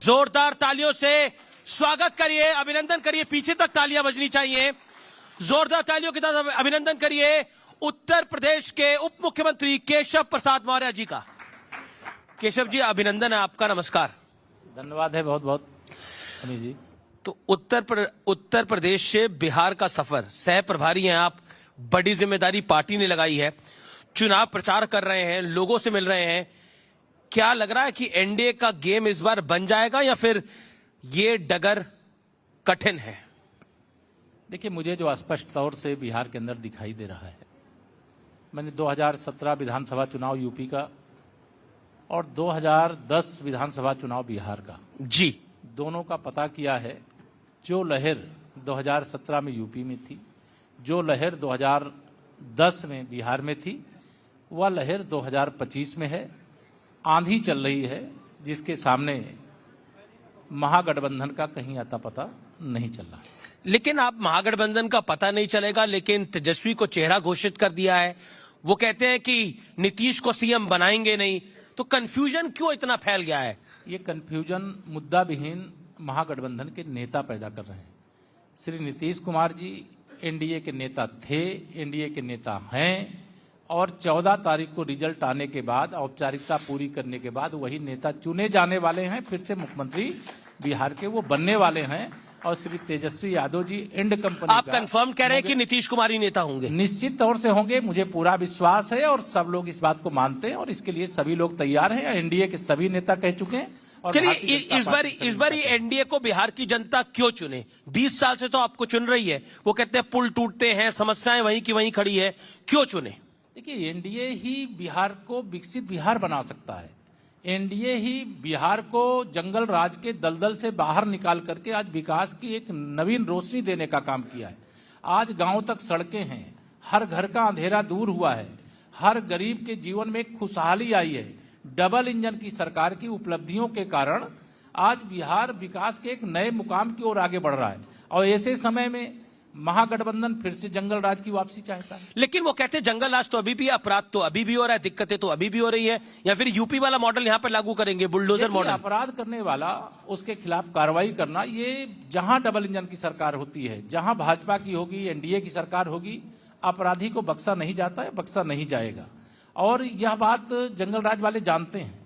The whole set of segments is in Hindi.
जोरदार तालियों से स्वागत करिए, अभिनंदन करिए, पीछे तक तालियां बजनी चाहिए। जोरदार तालियों के साथ अभिनंदन करिए उत्तर प्रदेश के उप मुख्यमंत्री केशव प्रसाद मौर्य जी का। केशव जी, अभिनंदन है आपका, नमस्कार। धन्यवाद है बहुत बहुत अनिल जी। तो उत्तर प्रदेश से बिहार का सफर, सह प्रभारी हैं आप, बड़ी जिम्मेदारी पार्टी ने लगाई है, चुनाव प्रचार कर रहे हैं, लोगों से मिल रहे हैं। क्या लग रहा है कि एनडीए का गेम इस बार बन जाएगा या फिर ये डगर कठिन है? देखिए, मुझे जो स्पष्ट तौर से बिहार के अंदर दिखाई दे रहा है, मैंने 2017 विधानसभा चुनाव यूपी का और 2010 विधानसभा चुनाव बिहार का जी दोनों का पता किया है। जो लहर 2017 में यूपी में थी, जो लहर 2010 में बिहार में थी, वह लहर 2025 में है। आंधी चल रही है जिसके सामने महागठबंधन का कहीं आता पता नहीं चल रहा। लेकिन आप महागठबंधन का पता नहीं चलेगा, लेकिन तेजस्वी को चेहरा घोषित कर दिया है। वो कहते हैं कि नीतीश को सीएम बनाएंगे नहीं, तो कंफ्यूजन क्यों इतना फैल गया है? ये कंफ्यूजन मुद्दा विहीन महागठबंधन के नेता पैदा कर रहे हैं। श्री नीतीश कुमार जी एनडीए के नेता थे, एनडीए के नेता हैं, और 14 तारीख को रिजल्ट आने के बाद, औपचारिकता पूरी करने के बाद वही नेता चुने जाने वाले हैं। फिर से मुख्यमंत्री बिहार के वो बनने वाले हैं। और श्री तेजस्वी यादव जी एंड कंपनी आप कंफर्म कह रहे हैं कि नीतीश कुमार ही नेता होंगे? निश्चित तौर से होंगे, मुझे पूरा विश्वास है और सब लोग इस बात को मानते हैं और इसके लिए सभी लोग तैयार हैं। एनडीए के सभी नेता कह चुके हैं। और चलिए, इस बार एनडीए को बिहार की जनता क्यों चुने? 20 साल से तो आपको चुन रही है। वो कहते हैं पुल टूटते हैं, समस्याएं वहीं की वहीं खड़ी है, क्यों चुने? देखिए, एनडीए ही बिहार को विकसित बिहार बना सकता है। एनडीए ही बिहार को जंगल राज के दलदल से बाहर निकाल करके आज विकास की एक नवीन रोशनी देने का काम किया है। आज गांव तक सड़कें हैं, हर घर का अंधेरा दूर हुआ है, हर गरीब के जीवन में खुशहाली आई है। डबल इंजन की सरकार की उपलब्धियों के कारण आज बिहार विकास के एक नए मुकाम की ओर आगे बढ़ रहा है। और ऐसे समय में महागठबंधन फिर से जंगल राज की वापसी चाहता है। लेकिन वो कहते हैं जंगल राज तो अभी भी, अपराध तो अभी भी हो रहा है, दिक्कतें तो अभी भी हो रही है, या फिर यूपी वाला मॉडल यहां पर लागू करेंगे, बुलडोजर मॉडल? अपराध करने वाला, उसके खिलाफ कार्रवाई करना, ये जहां डबल इंजन की सरकार होती है, जहां भाजपा की होगी, एनडीए की सरकार होगी, अपराधी को बख्शा नहीं जाता है, बख्शा नहीं जाएगा। और यह बात जंगल राज वाले जानते हैं।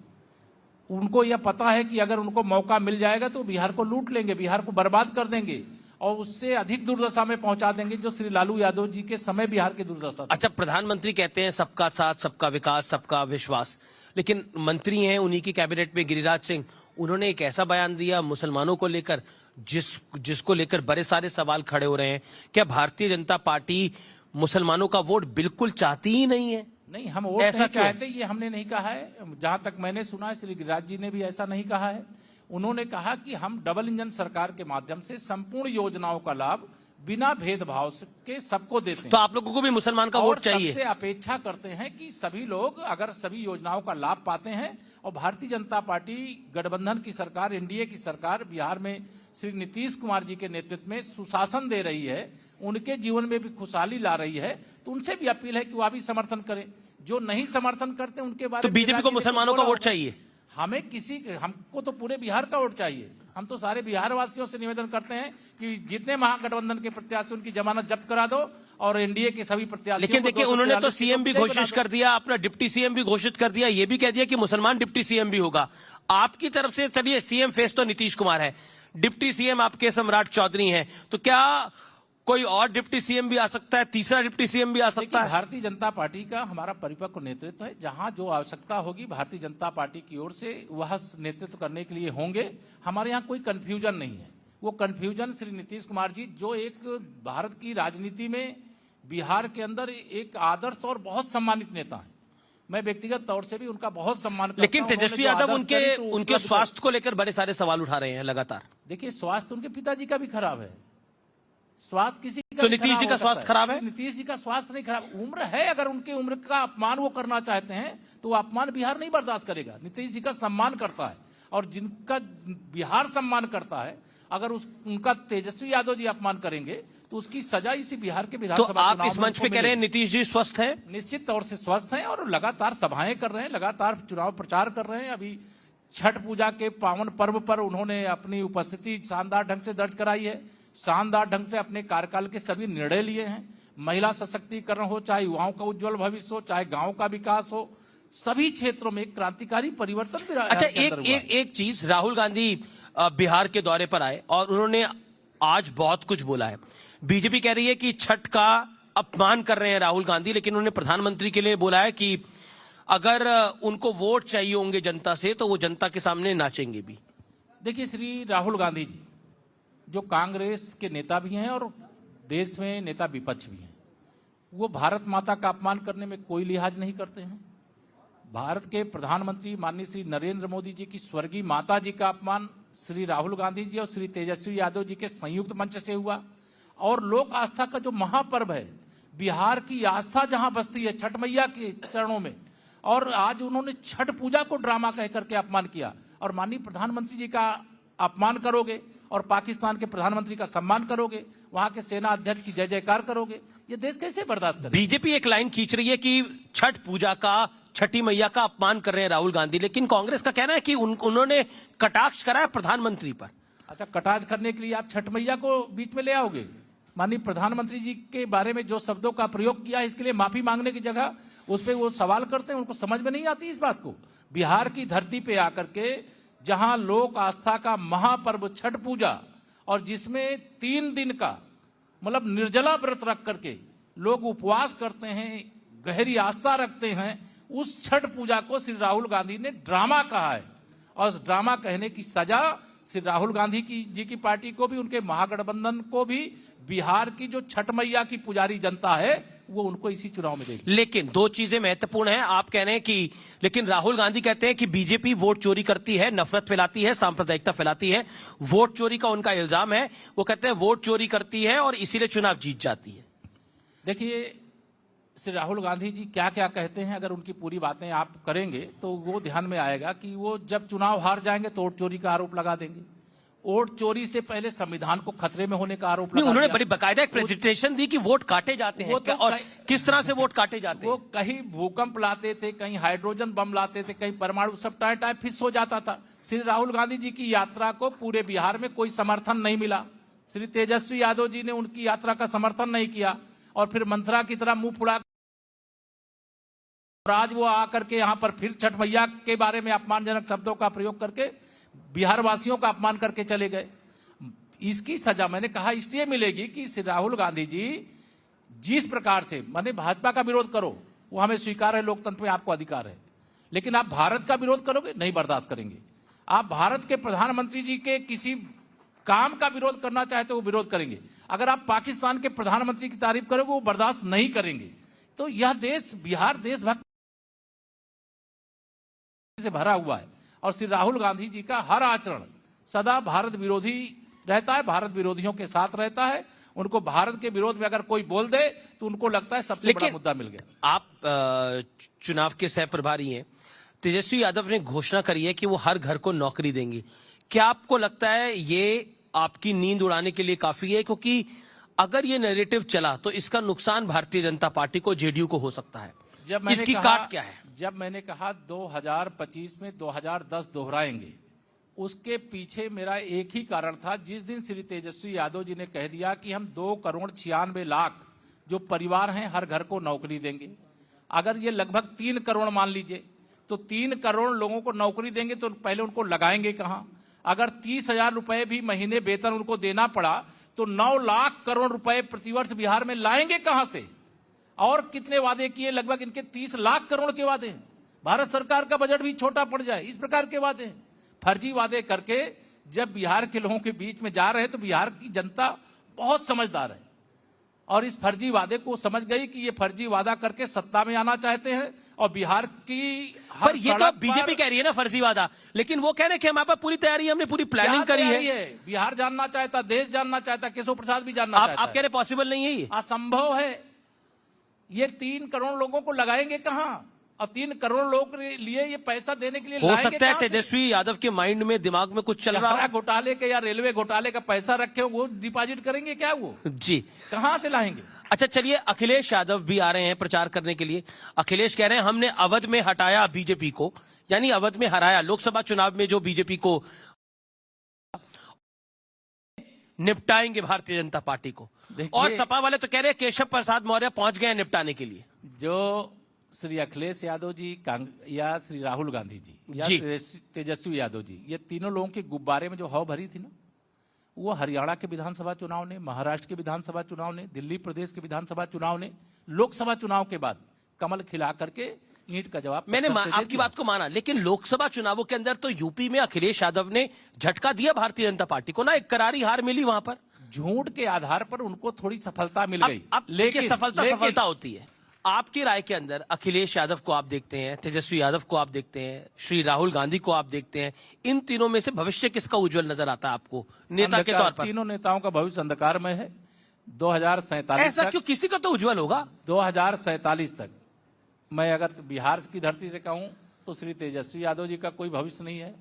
उनको यह पता है कि अगर उनको मौका मिल जाएगा तो बिहार को लूट लेंगे, बिहार को बर्बाद कर देंगे और उससे अधिक दुर्दशा में पहुंचा देंगे जो श्री लालू यादव जी के समय बिहार की दुर्दशा थी। अच्छा, प्रधानमंत्री कहते हैं सबका साथ, सबका विकास, सबका विश्वास, लेकिन मंत्री हैं उन्हीं की कैबिनेट में गिरिराज सिंह, उन्होंने एक ऐसा बयान दिया मुसलमानों को लेकर जिसको लेकर बड़े सारे सवाल खड़े हो रहे हैं। क्या भारतीय जनता पार्टी मुसलमानों का वोट बिल्कुल चाहती ही नहीं है? नहीं, हम वोट नहीं चाहते, ये हमने नहीं कहा है। जहां तक मैंने सुना है, श्री गिरिराज जी ने भी ऐसा नहीं कहा है। उन्होंने कहा कि हम डबल इंजन सरकार के माध्यम से संपूर्ण योजनाओं का लाभ बिना भेदभाव के सबको देते हैं। तो आप लोगों को भी मुसलमान का वोट चाहिए? सबसे अपेक्षा करते हैं कि सभी लोग अगर सभी योजनाओं का लाभ पाते हैं और भारतीय जनता पार्टी गठबंधन की सरकार, एनडीए की सरकार बिहार में श्री नीतीश कुमार जी के नेतृत्व में सुशासन दे रही है, उनके जीवन में भी खुशहाली ला रही है, तो उनसे भी अपील है कि वह भी समर्थन करें। जो नहीं समर्थन करते उनके बारे में, तो बीजेपी को मुसलमानों का वोट चाहिए? हमको तो पूरे बिहार का वोट चाहिए। हम तो सारे बिहार वासियों से निवेदन करते हैं कि जितने महागठबंधन के प्रत्याशी उनकी जमानत जब्त करा दो और एनडीए के सभी प्रत्याशी। लेकिन देखिए, उन्होंने तो सीएम भी घोषित कर दिया, अपना डिप्टी सीएम भी घोषित कर दिया, ये भी कह दिया कि मुसलमान डिप्टी सीएम भी होगा। आपकी तरफ से चलिए, सीएम फेस तो नीतीश कुमार है, डिप्टी सीएम आपके सम्राट चौधरी हैं, तो क्या कोई और डिप्टी सीएम भी आ सकता है, तीसरा डिप्टी सीएम भी आ सकता है? भारतीय जनता पार्टी का हमारा परिपक्व नेतृत्व है। जहां जो आवश्यकता होगी भारतीय जनता पार्टी की ओर से वह नेतृत्व करने के लिए होंगे। हमारे यहाँ कोई कंफ्यूजन नहीं है। वो कंफ्यूजन श्री नीतीश कुमार जी, जो एक भारत की राजनीति में बिहार के अंदर एक आदर्श और बहुत सम्मानित नेता है, मैं व्यक्तिगत तौर से भी उनका बहुत सम्मान करता हूं। लेकिन तेजस्वी यादव उनके स्वास्थ्य को लेकर बड़े सारे सवाल उठा रहे हैं लगातार। देखिए, स्वास्थ्य उनके पिताजी का भी खराब है, स्वास्थ्य किसी का तो नीतीश जी का स्वास्थ्य खराब है? नीतीश जी का स्वास्थ्य नहीं खराब, उम्र है। अगर उनकी उम्र का अपमान वो करना चाहते हैं तो वो अपमान बिहार नहीं बर्दाश्त करेगा। नीतीश जी का सम्मान करता है और जिनका बिहार सम्मान करता है, अगर उनका तेजस्वी यादव जी अपमान करेंगे तो उसकी सजा इसी बिहार के विधानसभा। तो आप इस मंच पे कह रहे हैं नीतीश जी स्वस्थ है? निश्चित तौर से स्वस्थ हैं और लगातार सभाएं कर रहे हैं, लगातार चुनाव प्रचार कर रहे हैं। अभी छठ पूजा के पावन पर्व पर उन्होंने अपनी उपस्थिति शानदार ढंग से दर्ज कराई है, शानदार ढंग से अपने कार्यकाल के सभी निर्णय लिए हैं। महिला सशक्तिकरण हो, चाहे युवाओं का उज्जवल भविष्य हो, चाहे गांव का विकास हो, सभी क्षेत्रों में क्रांतिकारी परिवर्तन भी अच्छा, एक चीज, राहुल गांधी बिहार के दौरे पर आए और उन्होंने आज बहुत कुछ बोला है। बीजेपी कह रही है कि छठ का अपमान कर रहे हैं राहुल गांधी, लेकिन उन्होंने प्रधानमंत्री के लिए बोला है कि अगर उनको वोट चाहिए होंगे जनता से तो वो जनता के सामने नाचेंगे भी। देखिए, श्री राहुल गांधी जी जो कांग्रेस के नेता भी हैं और देश में नेता विपक्ष भी हैं, वो भारत माता का अपमान करने में कोई लिहाज नहीं करते हैं। भारत के प्रधानमंत्री माननीय श्री नरेंद्र मोदी जी की स्वर्गीय माता जी का अपमान श्री राहुल गांधी जी और श्री तेजस्वी यादव जी के संयुक्त मंच से हुआ। और लोक आस्था का जो महापर्व है, बिहार की आस्था जहां बसती है छठ मैया के चरणों में, और आज उन्होंने छठ पूजा को ड्रामा कह करके अपमान किया। और माननीय प्रधानमंत्री जी का अपमान करोगे और पाकिस्तान के प्रधानमंत्री का सम्मान करोगे, वहां के सेना अध्यक्ष की जय जयकार करोगे, ये देश कैसे बर्दाश्त करे? बीजेपी एक लाइन खींच रही है कि छठ पूजा का, छठी मैया का अपमान कर रहे हैं राहुल गांधी, लेकिन कांग्रेस का कहना है कि उन्होंने कटाक्ष करा है प्रधानमंत्री पर। अच्छा, कटाक्ष करने के लिए आप छठ मैया को बीच में ले आओगे? माननीय प्रधानमंत्री जी के बारे में जो शब्दों का प्रयोग किया है, इसके लिए माफी मांगने की जगह उस पर वो सवाल करते हैं, उनको समझ में नहीं आती इस बात को। बिहार की धरती पे आकर के जहां लोक आस्था का महापर्व छठ पूजा, और जिसमें 3 दिन का मतलब निर्जला व्रत रख करके लोग उपवास करते हैं, गहरी आस्था रखते हैं, उस छठ पूजा को श्री राहुल गांधी ने ड्रामा कहा है। और उस ड्रामा कहने की सजा श्री राहुल गांधी जी की पार्टी को भी, उनके महागठबंधन को भी, बिहार की जो छठ मैया की पुजारी जनता है वो उनको इसी चुनाव में देगी। लेकिन 2 चीजें महत्वपूर्ण हैं। आप कह रहे हैं कि, लेकिन राहुल गांधी कहते हैं कि बीजेपी वोट चोरी करती है, नफरत फैलाती है, सांप्रदायिकता फैलाती है। वोट चोरी का उनका इल्जाम है। वो कहते हैं वोट चोरी करती है और इसीलिए चुनाव जीत जाती है। देखिए, श्री राहुल गांधी जी क्या क्या कहते हैं, अगर उनकी पूरी बातें आप करेंगे तो वो ध्यान में आएगा कि वो जब चुनाव हार जाएंगे तो वोट चोरी का आरोप लगा देंगे। वोट चोरी से पहले संविधान को खतरे में होने का आरोप लगा। उन्होंने बड़ी बाकायदा एक प्रेजेंटेशन दी कि वोट काटे जाते हैं, तो और किस तरह से वोट काटे जाते हैं। वो कहीं भूकंप लाते थे, कहीं हाइड्रोजन बम लाते थे, कहीं परमाणु, सब टाइम फिक्स हो जाता था। श्री राहुल गांधी जी की यात्रा को पूरे बिहार में कोई समर्थन नहीं मिला। श्री तेजस्वी यादव जी ने उनकी यात्रा का समर्थन नहीं किया, और फिर मंथरा की तरह मुंह फुला आज वो आकर के यहाँ पर फिर छठ मैया के बारे में अपमानजनक शब्दों का प्रयोग करके बिहार वासियों का अपमान करके चले गए। इसकी सजा मैंने कहा इसलिए मिलेगी कि श्री राहुल गांधी जी जिस प्रकार से, माने भाजपा का विरोध करो वो हमें स्वीकार है, लोकतंत्र में आपको अधिकार है, लेकिन आप भारत का विरोध करोगे, नहीं बर्दाश्त करेंगे। आप भारत के प्रधानमंत्री जी के किसी काम का विरोध करना चाहते हो वो विरोध करेंगे। अगर आप पाकिस्तान के प्रधानमंत्री की तारीफ करोगे वो बर्दाश्त नहीं करेंगे। तो यह देश, बिहार देशभक्त से भरा हुआ है, और श्री राहुल गांधी जी का हर आचरण सदा भारत विरोधी रहता है, भारत विरोधियों के साथ रहता है। उनको भारत के विरोध में अगर कोई बोल दे तो उनको लगता है सबसे बड़ा मुद्दा मिल गया। आप चुनाव के सह प्रभारी हैं, तेजस्वी यादव ने घोषणा करी है कि वो हर घर को नौकरी देंगे। क्या आपको लगता है ये आपकी नींद उड़ाने के लिए काफी है? क्योंकि अगर ये नैरेटिव चला तो इसका नुकसान भारतीय जनता पार्टी को, जेडीयू को हो सकता है। इसकी काट क्या है? जब मैंने कहा 2025 में 2010 दोहराएंगे, उसके पीछे मेरा एक ही कारण था। जिस दिन श्री तेजस्वी यादव जी ने कह दिया कि हम 2,96,00,000 जो परिवार हैं हर घर को नौकरी देंगे। अगर ये लगभग 3 करोड़ मान लीजिए, तो 3 करोड़ लोगों को नौकरी देंगे तो पहले उनको लगाएंगे कहां? अगर 30,000 रुपए भी महीने वेतन उनको देना पड़ा तो 9 लाख करोड़ रुपए प्रतिवर्ष बिहार में लाएंगे कहां से? और कितने वादे किए? लगभग इनके 30 लाख करोड़ के वादे हैं। भारत सरकार का बजट भी छोटा पड़ जाए, इस प्रकार के वादे हैं। फर्जी वादे करके जब बिहार के लोगों के बीच में जा रहे हैं तो बिहार की जनता बहुत समझदार है, और इस फर्जी वादे को समझ गई कि ये फर्जी वादा करके सत्ता में आना चाहते हैं। और बिहार की पर ये तो बीजेपी कह रही है ना फर्जी वादा, लेकिन वो कह रहे हैं कि हमारे पास पूरी तैयारी है, हमने पूरी प्लानिंग करी है। बिहार जानना चाहता, देश जानना चाहता, केशव प्रसाद भी जानना चाहता। आप कह रहे पॉसिबल नहीं है, ये असंभव है। ये 3 करोड़ लोगों को लगाएंगे कहां? और 3 करोड़ लोगों के लिए ये पैसा देने के लिए हो सकता है तेजस्वी यादव के माइंड में, दिमाग में कुछ चल रहा है, घोटाले के या रेलवे घोटाले का पैसा रखे हो, वो डिपॉजिट करेंगे क्या? वो जी कहां से लाएंगे? अच्छा, चलिए, अखिलेश यादव भी आ रहे हैं प्रचार करने के लिए। अखिलेश कह रहे हैं हमने अवध में हटाया बीजेपी को, यानी अवध में हराया, लोकसभा चुनाव में जो बीजेपी को निपटाएंगे भारतीय जनता पार्टी को। और सपा वाले तो कह रहे हैं केशव प्रसाद मौर्य पहुंच गए हैं निपटाने के लिए। जो श्री अखिलेश यादव जी या श्री राहुल गांधी जी या जी। तेजस्वी यादव जी, ये तीनों लोगों के गुब्बारे में जो हवा भरी थी ना, वो हरियाणा के विधानसभा चुनाव ने, महाराष्ट्र के विधानसभा चुनाव ने, दिल्ली प्रदेश के विधानसभा चुनाव ने, लोकसभा चुनाव के बाद कमल खिला करके ईंट का जवाब मैंने आपकी बात को माना, लेकिन लोकसभा चुनावों के अंदर तो यूपी में अखिलेश यादव ने झटका दिया भारतीय जनता पार्टी को ना, एक करारी हार मिली वहां पर। झूठ के आधार पर उनको थोड़ी सफलता मिल गई। अब लेकिन सफलता होती है। आपकी राय के अंदर अखिलेश यादव को आप देखते हैं, तेजस्वी यादव को आप देखते हैं, श्री राहुल गांधी को आप देखते हैं, इन तीनों में से भविष्य किसका उज्जवल नजर आता है आपको नेता के तौर पर? तीनों नेताओं का भविष्य अंधकार में है। 2047 ऐसा क्यों? किसी का तो उज्जवल होगा। 2047 तक मैं अगर बिहार की धरती से कहूं तो श्री तेजस्वी यादव जी का कोई भविष्य नहीं है,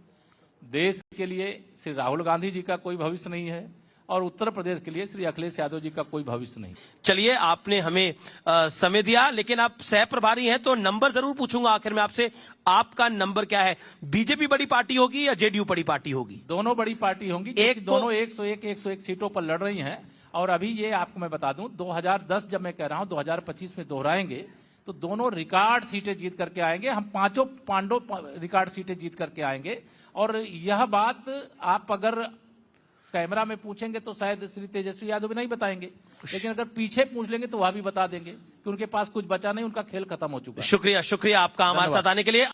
देश के लिए श्री राहुल गांधी जी का कोई भविष्य नहीं है, और उत्तर प्रदेश के लिए श्री अखिलेश यादव जी का कोई भविष्य नहीं। चलिए, आपने हमें समय दिया, लेकिन आप सह प्रभारी हैं तो नंबर जरूर पूछूंगा आखिर में आपसे। आपका नंबर क्या है? बीजेपी बड़ी पार्टी होगी या जेडीयू बड़ी पार्टी होगी? दोनों बड़ी पार्टी होंगी, दोनों 101 सीटों पर लड़ रही हैं। और अभी ये आपको मैं बता दूं, 2010 जब मैं कह रहा हूं 2025 में दोहराएंगे, तो दोनों रिकॉर्ड सीटें जीत करके आएंगे। हम पांचों पांडव रिकॉर्ड सीटें जीत करके आएंगे। और यह बात आप अगर कैमरा में पूछेंगे तो शायद श्री तेजस्वी यादव भी नहीं बताएंगे, लेकिन अगर पीछे पूछ लेंगे तो वह भी बता देंगे कि उनके पास कुछ बचा नहीं, उनका खेल खत्म हो चुका है। शुक्रिया आपका हमारे साथ आने के लिए।